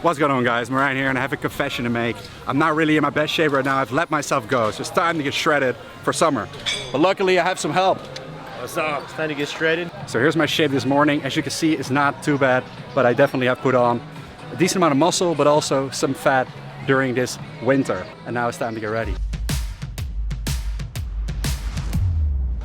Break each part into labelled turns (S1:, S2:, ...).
S1: What's going on, guys? Marijn here, and I have a confession to make. I'm not really in my best shape right now. I've let myself go, so it's time to get shredded for summer. But luckily I have some help.
S2: What's up? It's time to get shredded.
S1: So here's my shape this morning. As you can see, it's not too bad, but I definitely have put on a decent amount of muscle, but also some fat during this winter. And now it's time to get ready.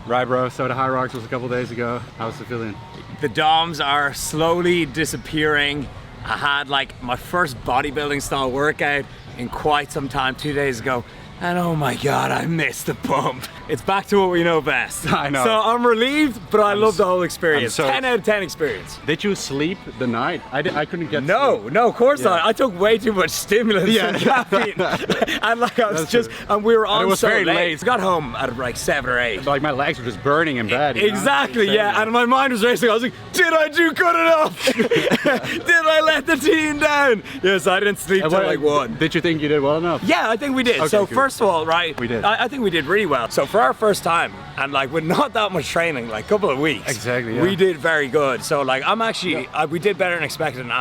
S1: Right, bro, so the High Rocks was a couple days ago. How's the feeling?
S2: The DOMs are slowly disappearing. I had like my first bodybuilding style workout in quite some time 2 days ago. And oh my God, I missed the pump. It's back to what we know best.
S1: I know.
S2: So I'm relieved, but I love the whole experience. 10 out of 10 experience.
S1: Did you sleep the night? I couldn't get
S2: No,
S1: sleep.
S2: no, of course not. I took way too much stimulants and caffeine. And like I was and we were on
S1: it was
S2: so
S1: very late.
S2: I got home at like 7 or 8.
S1: Like my legs were just burning in bed.
S2: Exactly, yeah. And my mind was racing. I was like, did I do good enough? Did I let the team down? Yes, I didn't sleep till like 1.
S1: Did you think you did well enough?
S2: Yeah, I think we did.
S1: Okay,
S2: So
S1: good.
S2: first of all, right,
S1: we did.
S2: I think we did really well. So for our first time, and like with not that much training, like a couple of weeks,
S1: exactly, yeah.
S2: we did very good. So like I'm actually, we did better than expected, and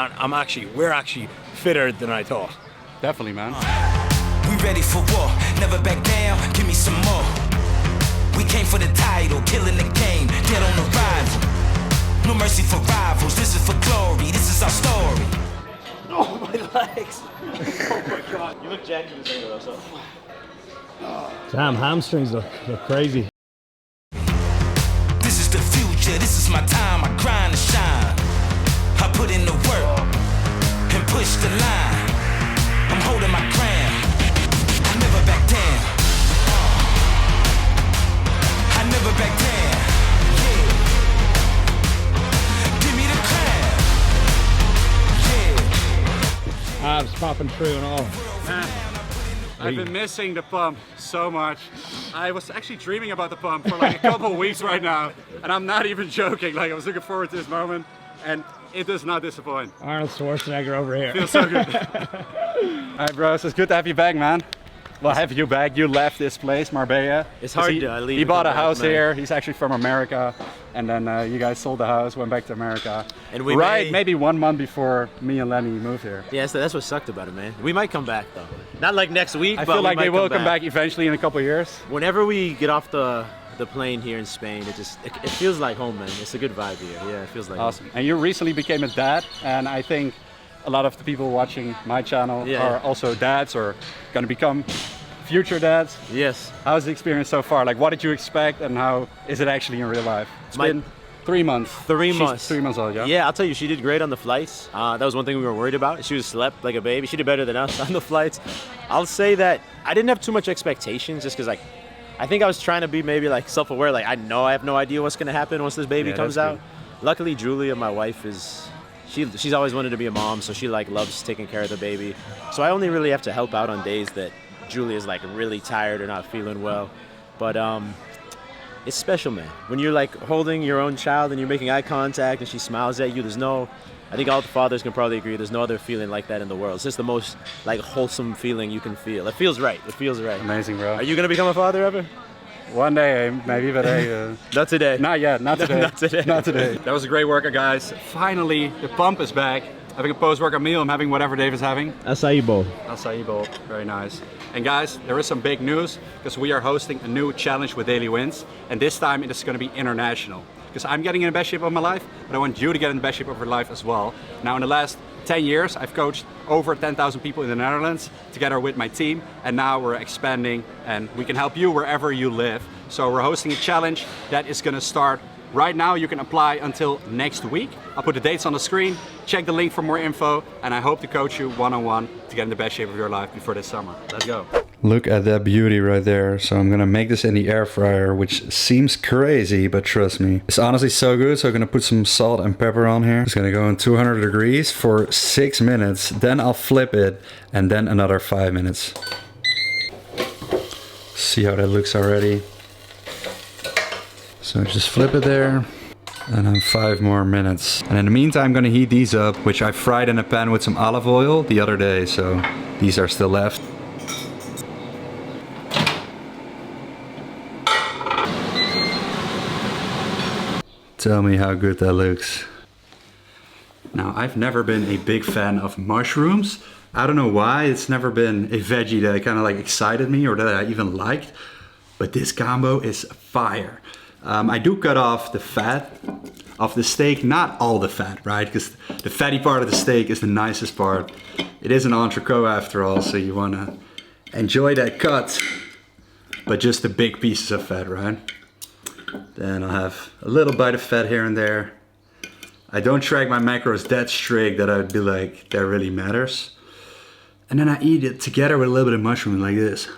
S2: we're actually fitter than I thought.
S1: Definitely, man.
S3: We ready for war, never back down, give me some more. We came for the title, killing the game, dead on arrival. No mercy for rivals, this is for glory, this is our story.
S2: Oh, my legs. Oh my God. You look jacked in this angle though, so.
S4: Damn, hamstrings look crazy.
S3: This is the future, this is my time, I grind and shine. I put in the work and push the line. I'm holding my ground, I never back down. I never back down. Yeah. Give me the crown. Yeah.
S4: Abs popping through and all.
S1: I've been missing the pump so much. I was actually dreaming about the pump for like a couple weeks right now, and I'm not even joking. Like I was looking forward to this moment, and it does not disappoint.
S4: Arnold Schwarzenegger over here.
S1: Feels so good. All right, bros, it's good to have you back, man. Well, have you back. You left this place, Marbella.
S2: It's hard to leave.
S1: He bought a house here. He's actually from America. And then you guys sold the house, went back to America.
S5: And we
S1: maybe 1 month before me and Lenny moved here.
S5: Yeah, so that's what sucked about it, man. We might come back though. Not like next week,
S1: I
S5: but
S1: feel like
S5: we
S1: they
S5: might
S1: will come back eventually in a couple of years.
S5: Whenever we get off the plane here in Spain, it feels like home, man. It's a good vibe here. Yeah, it feels like
S1: awesome.
S5: home.
S1: And you recently became a dad, and I think a lot of the people watching my channel are also dads or gonna become future dads.
S5: Yes.
S1: How's the experience so far? Like, what did you expect, and how is it actually in real life? It's been 3 months.
S5: 3
S1: She's
S5: months.
S1: 3 months old, yeah?
S5: Yeah, I'll tell you, she did great on the flights. That was one thing we were worried about. She was slept like a baby. She did better than us on the flights. I'll say that I didn't have too much expectations just because, like, I think I was trying to be maybe like self-aware. Like, I know I have no idea what's gonna happen once this baby comes out. Luckily, Julia, my wife, she's always wanted to be a mom, so she like loves taking care of the baby. So I only really have to help out on days that Julia's like really tired or not feeling well. But it's special, man. When you're like holding your own child and you're making eye contact and she smiles at you, I think all the fathers can probably agree, there's no other feeling like that in the world. It's just the most like wholesome feeling you can feel. It feels right. It feels right.
S1: Amazing, bro.
S5: Are you gonna become a father ever?
S1: One day, maybe, but hey,
S5: not today.
S1: Not yet, not today.
S5: Not today.
S1: Not today. That was a great workout, guys. Finally, the pump is back. Having a post-workout meal, I'm having whatever Dave is having.
S4: Acai bowl.
S1: Acai bowl, very nice. And guys, there is some big news because we are hosting a new challenge with Daily Wins, and this time it is going to be international. Because I'm getting in the best shape of my life, but I want you to get in the best shape of your life as well. Now, in the last 10 years, I've coached over 10,000 people in the Netherlands together with my team, and now we're expanding and we can help you wherever you live. So we're hosting a challenge that is going to start right now. You can apply until next week. I'll put the dates on the screen. Check the link for more info, and I hope to coach you one-on-one to get in the best shape of your life before this summer. Let's go. Look at that beauty right there. So I'm gonna make this in the air fryer, which seems crazy, but trust me, it's honestly so good. So I'm gonna put some salt and pepper on here. It's gonna go in 200 degrees for 6 minutes. Then I'll flip it, and then another 5 minutes. See how that looks already. So just flip it there, and then 5 more minutes. And in the meantime, I'm gonna heat these up, which I fried in a pan with some olive oil the other day. So these are still left. Tell me how good that looks. Now, I've never been a big fan of mushrooms. I don't know why, it's never been a veggie that kind of like excited me or that I even liked, but this combo is fire. I do cut off the fat of the steak, not all the fat, right? Because the fatty part of the steak is the nicest part. It is an entrecote after all, so you wanna enjoy that cut, but just the big pieces of fat, right? Then I'll have a little bite of fat here and there. I don't track my macros that strict that I'd be like, that really matters. And then I eat it together with a little bit of mushroom like this.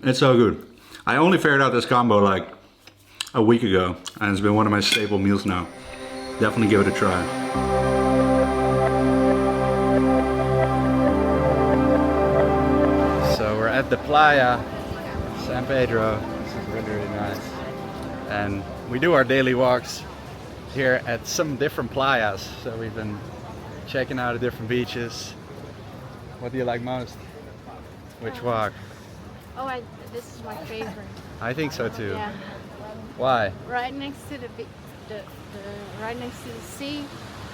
S1: It's so good. I only figured out this combo like a week ago, and it's been one of my staple meals now. Definitely give it a try. So we're at the playa, San Pedro. This is really, really nice. And we do our daily walks here at some different playas. So we've been checking out the different beaches. What do you like most? Which walk?
S6: Oh, this is my favorite.
S1: I think so too.
S6: Yeah.
S1: Why?
S6: Right next to the right next to the sea,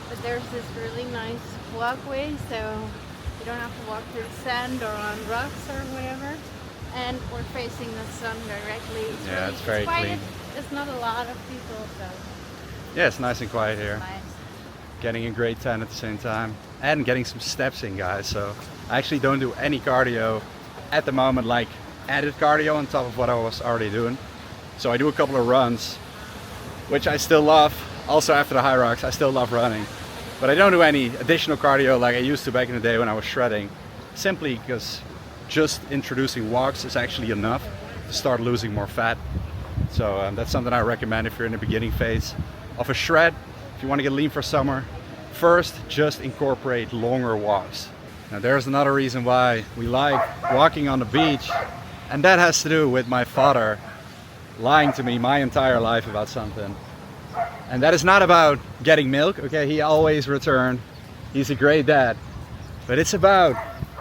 S6: but there's this really nice walkway, so you don't have to walk through sand or on rocks or whatever. And we're facing the sun directly.
S1: It's very clean.
S6: It's not a lot of people, so.
S1: Yeah, it's nice and quiet here.
S6: Nice.
S1: Getting a great tan at the same time, and getting some steps in, guys. So I actually don't do any cardio at the moment, like added cardio on top of what I was already doing. So I do a couple of runs, which I still love. Also after the high rocks, I still love running. But I don't do any additional cardio like I used to back in the day when I was shredding, simply because just introducing walks is actually enough to start losing more fat. So that's something I recommend if you're in the beginning phase of a shred. If you want to get lean for summer, first just incorporate longer walks. Now there's another reason why we like walking on the beach, and that has to do with my father lying to me my entire life about something. And that is not about getting milk, okay? He always returned. He's a great dad. But it's about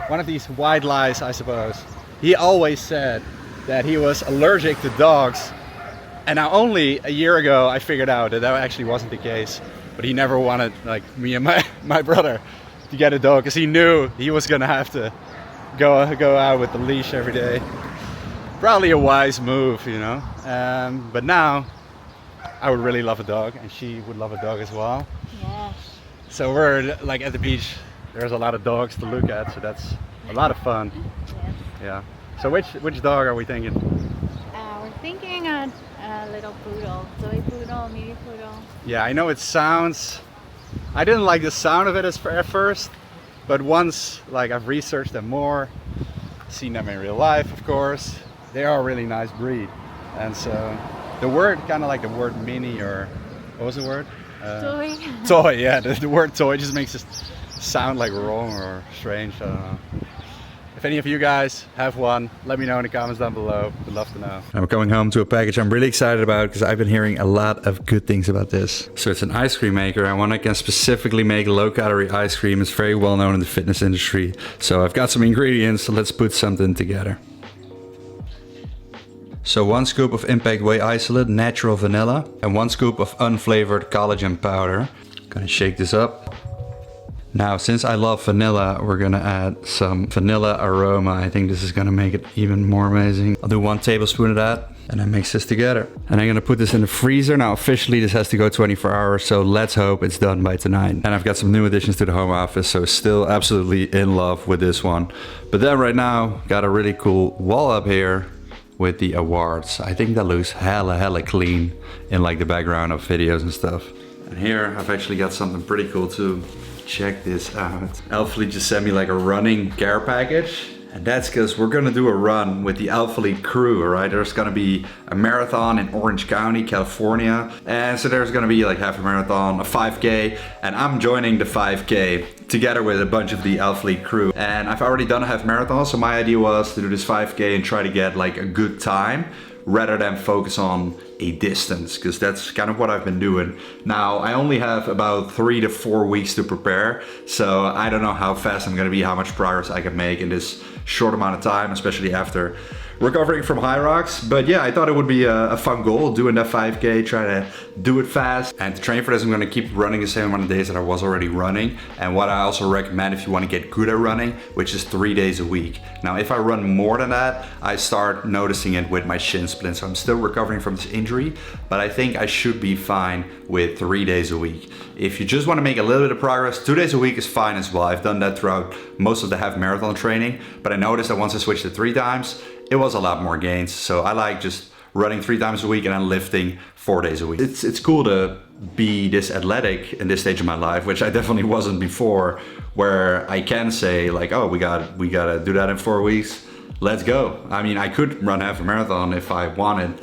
S1: one of these white lies, I suppose. He always said that he was allergic to dogs. And now only a year ago I figured out that that actually wasn't the case. But he never wanted, like, me and my brother to get a dog because he knew he was gonna have to go out with the leash every day. Probably a wise move, you know. But now I would really love a dog, and she would love a dog as well.
S6: Yes.
S1: So we're like at the beach. There's a lot of dogs to look at, so that's a lot of fun.
S6: Yes.
S1: Yeah. So which dog are we thinking?
S6: We're thinking a little poodle, toy poodle, mini poodle.
S1: Yeah, I know it sounds. I didn't like the sound of it at first, but once like I've researched them more, seen them in real life, of course, they are a really nice breed. And so the word, kind of like the word mini, or what was the word?
S6: Toy.
S1: Toy, yeah. The word toy just makes it sound like wrong or strange. I don't know. If any of you guys have one, let me know in the comments down below. Would love to know. I'm coming home to a package I'm really excited about because I've been hearing a lot of good things about this. So it's an ice cream maker, and one that can specifically make low-calorie ice cream. It's very well known in the fitness industry. So I've got some ingredients, so let's put something together. So 1 scoop of impact whey isolate, natural vanilla, and 1 scoop of unflavored collagen powder. Gonna shake this up. Now, since I love vanilla, we're gonna add some vanilla aroma. I think this is gonna make it even more amazing. I'll do 1 tablespoon of that, and then mix this together. And I'm gonna put this in the freezer. Now, officially this has to go 24 hours, so let's hope it's done by tonight. And I've got some new additions to the home office, so still absolutely in love with this one. But then right now, got a really cool wall up here with the awards. I think that looks hella clean in like the background of videos and stuff. And here I've actually got something pretty cool too. Check this out. Alphalete just sent me like a running care package. And that's because we're gonna do a run with the Alphalete crew, all right? There's gonna be a marathon in Orange County, California. And so there's gonna be like half a marathon, a 5K, and I'm joining the 5K together with a bunch of the Alphalete crew. And I've already done a half marathon, so my idea was to do this 5K and try to get like a good time rather than focus on a distance, because that's kind of what I've been doing. Now, I only have about 3 to 4 weeks to prepare, so I don't know how fast I'm gonna be, how much progress I can make in this short amount of time, especially after recovering from high rocks. But yeah, I thought it would be a fun goal, doing that 5K, try to do it fast. And to train for this, I'm gonna keep running the same amount of days that I was already running. And what I also recommend if you wanna get good at running, which is 3 days a week. Now, if I run more than that, I start noticing it with my shin splint. So I'm still recovering from this injury, but I think I should be fine with 3 days a week. If you just wanna make a little bit of progress, 2 days a week is fine as well. I've done that throughout most of the half marathon training, but I noticed that once I switched to 3 times, it was a lot more gains. So I like just running 3 times a week and then lifting 4 days a week. It's cool to be this athletic in this stage of my life, which I definitely wasn't before, where I can say like, oh, we gotta do that in 4 weeks. Let's go. I mean, I could run half a marathon if I wanted.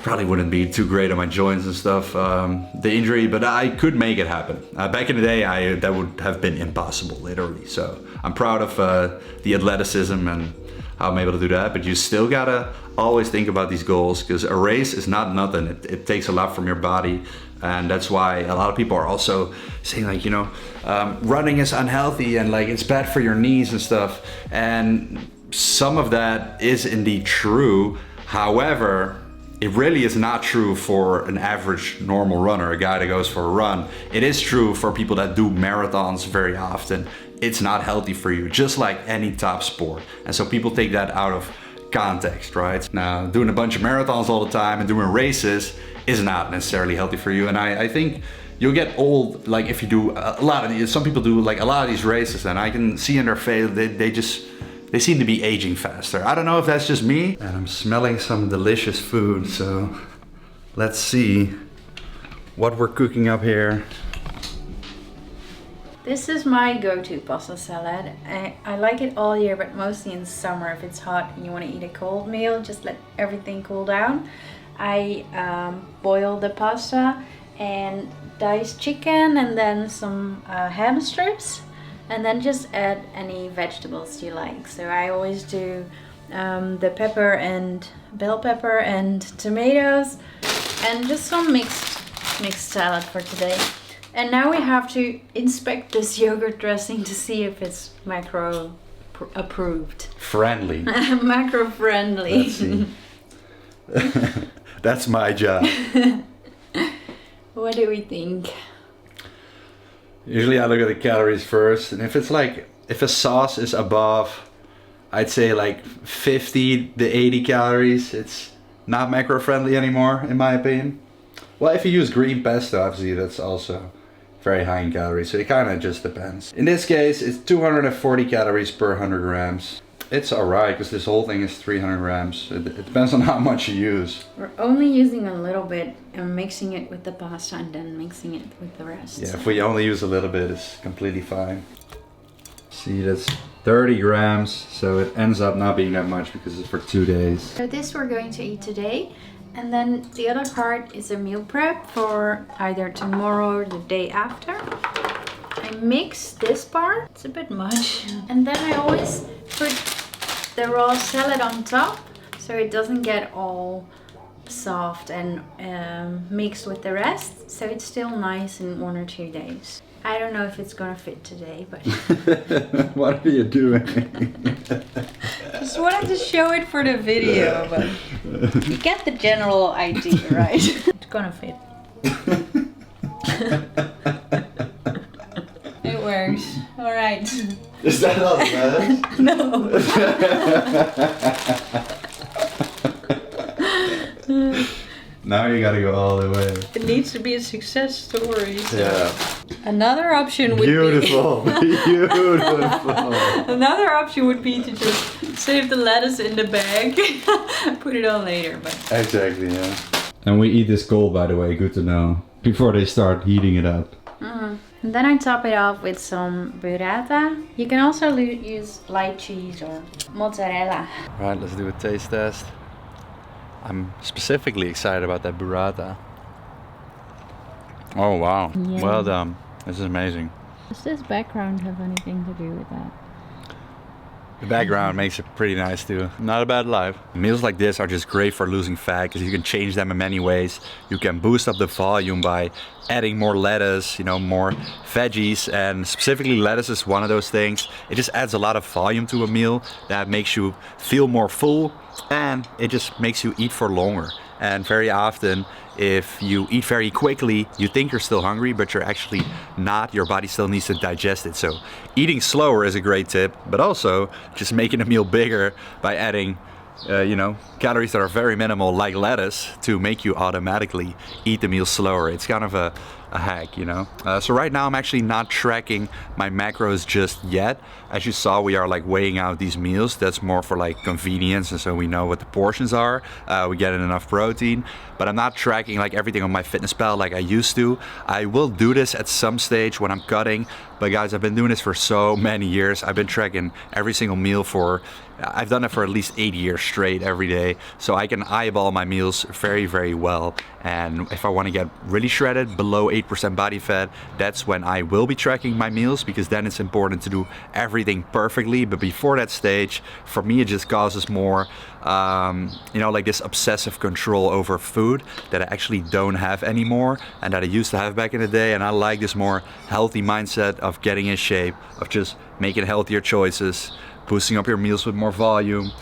S1: Probably wouldn't be too great on my joints and stuff, the injury, but I could make it happen. Back in the day, that would have been impossible, literally. So I'm proud of the athleticism and how I'm able to do that, but you still gotta always think about these goals, because a race is not nothing. It takes a lot from your body, and that's why a lot of people are also saying like, you know, running is unhealthy and like it's bad for your knees and stuff. And some of that is indeed true. However, it really is not true for an average normal runner, a guy that goes for a run. It is true for people that do marathons very often. It's not healthy for you, just like any top sport. And so people take that out of context, right? Now, doing a bunch of marathons all the time and doing races is not necessarily healthy for you. And I think you'll get old, like if you do a lot of these, some people do like a lot of these races, and I can see in their face, they seem to be aging faster. I don't know if that's just me. And I'm smelling some delicious food, so let's see what we're cooking up here.
S6: This is my go-to pasta salad. I like it all year, but mostly in summer. If it's hot and you want to eat a cold meal, just let everything cool down. I boil the pasta and dice chicken and then some ham strips, and then just add any vegetables you like. So I always do the pepper and bell pepper and tomatoes, and just some mixed salad for today. And now we have to inspect this yogurt dressing to see if it's macro approved.
S1: Friendly.
S6: Macro friendly.
S1: Let's see. That's my job.
S6: What do we think?
S1: Usually I look at the calories first, and if a sauce is above, I'd say like 50 to 80 calories, it's not macro friendly anymore, in my opinion. Well, if you use green pesto, obviously that's also very high in calories, so it kind of just depends. In this case, it's 240 calories per 100 grams. It's alright, because this whole thing is 300 grams. It depends on how much you use.
S6: We're only using a little bit and mixing it with the pasta and then mixing it with the rest.
S1: Yeah, if we only use a little bit, it's completely fine. See, that's 30 grams, so it ends up not being that much because it's for 2 days.
S6: So this we're going to eat today, and then the other part is a meal prep for either tomorrow or the day after. I mix this part, it's a bit much, and then I always put the raw salad on top so it doesn't get all soft and mixed with the rest, so it's still nice in 1 or 2 days. I don't know if it's gonna fit today, but
S1: What are you doing?
S6: just wanted to show it for the video, but you get the general idea, right? It's gonna fit. It works. All right.
S1: Is that all that matters?
S6: No.
S1: Now you gotta go all the way.
S6: It needs to be a success story. So.
S1: Yeah.
S6: Another option would
S1: Beautiful. Beautiful.
S6: be another option would be to just save the lettuce in the bag, put it on later. But
S1: Exactly, yeah. And we eat this cold, by the way, good to know, before they start heating it up.
S6: and then I top it off with some burrata. You can also use light cheese or mozzarella.
S1: Right, let's do a taste test. I'm specifically excited about that burrata. Oh wow,
S6: Yeah.
S1: well done. This is amazing.
S6: Does this background have anything to do with that?
S1: The background makes it pretty nice too. Not a bad life. Meals like this are just great for losing fat because you can change them in many ways. You can boost up the volume by adding more lettuce, you know, more veggies, and specifically lettuce is one of those things. It just adds a lot of volume to a meal that makes you feel more full, and it just makes you eat for longer. And very often, if you eat very quickly, you think you're still hungry, but you're actually not. Your body still needs to digest it. So eating slower is a great tip, but also just making a meal bigger by adding you know, calories that are very minimal, like lettuce, to make you automatically eat the meal slower. It's kind of a hack, you know. So right now I'm actually not tracking my macros just yet. As you saw, we are like weighing out these meals. That's more for like convenience, and so we know what the portions are. We get enough protein, but I'm not tracking like everything on my MyFitnessPal like I used to. I will do this at some stage when I'm cutting, but guys, I've been doing this for so many years. I've been tracking every single meal I've done it for at least 8 years straight every day, so I can eyeball my meals very, very well. And if I want to get really shredded, below 8% body fat, that's when I will be tracking my meals, because then it's important to do everything perfectly. But before that stage, for me, it just causes more, you know, like this obsessive control over food that I actually don't have anymore and that I used to have back in the day. And I like this more healthy mindset of getting in shape, of just making healthier choices, boosting up your meals with more volume,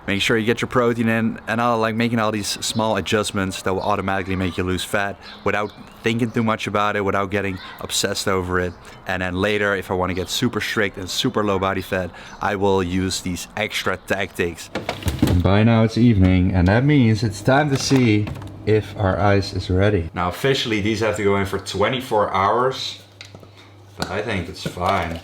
S1: making sure you get your protein in, and I like making all these small adjustments that will automatically make you lose fat without thinking too much about it, without getting obsessed over it. And then later, if I want to get super strict and super low body fat, I will use these extra tactics. And by now it's evening, and that means it's time to see if our ice is ready. Now officially these have to go in for 24 hours, but I think it's fine.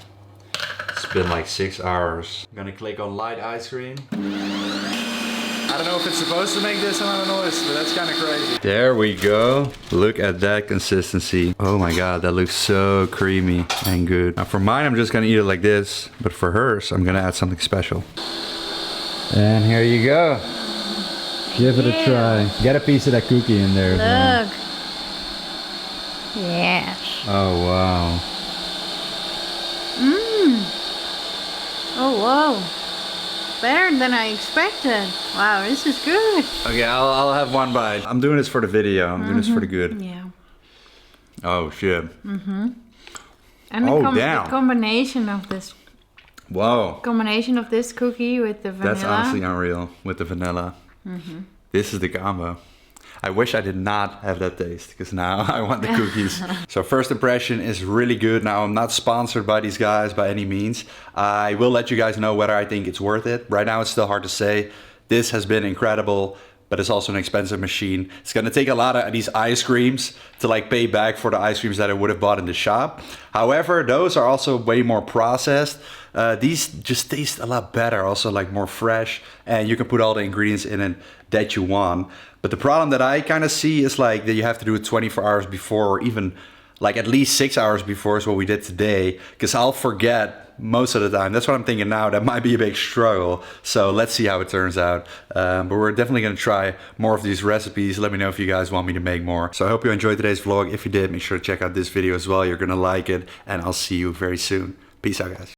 S1: It's been like 6 hours. I'm gonna click on light ice cream. I don't know if it's supposed to make this amount of noise, but that's kind of crazy. There we go. Look at that consistency. Oh my God, that looks so creamy and good. Now for mine, I'm just gonna eat it like this, but for hers, I'm gonna add something special. And here you go.
S4: Give it a try. Get a piece of that cookie in there.
S6: Look. Yes.
S1: Oh wow.
S6: Oh, whoa. Better than I expected. Wow, this is good.
S1: Okay, I'll have one bite. I'm doing this for the video. I'm doing this for the good.
S6: Yeah.
S1: Oh shit.
S6: And
S1: damn.
S6: the combination of this.
S1: Whoa.
S6: Combination of this cookie with the vanilla.
S1: That's honestly unreal with the vanilla. This is the combo. I wish I did not have that taste, because now I want the cookies. So first impression is really good. Now I'm not sponsored by these guys by any means. I will let you guys know whether I think it's worth it. Right now it's still hard to say. This has been incredible, but it's also an expensive machine. It's gonna take a lot of these ice creams to like pay back for the ice creams that I would have bought in the shop. However, those are also way more processed. These just taste a lot better, also like more fresh, and you can put all the ingredients in it that you want. But the problem that I kind of see is like that you have to do it 24 hours before, or even like at least 6 hours before is what we did today, because I'll forget most of the time. That's what I'm thinking now. That might be a big struggle. So let's see how it turns out. But we're definitely going to try more of these recipes. Let me know if you guys want me to make more. So I hope you enjoyed today's vlog. If you did, make sure to check out this video as well. You're going to like it, and I'll see you very soon. Peace out, guys.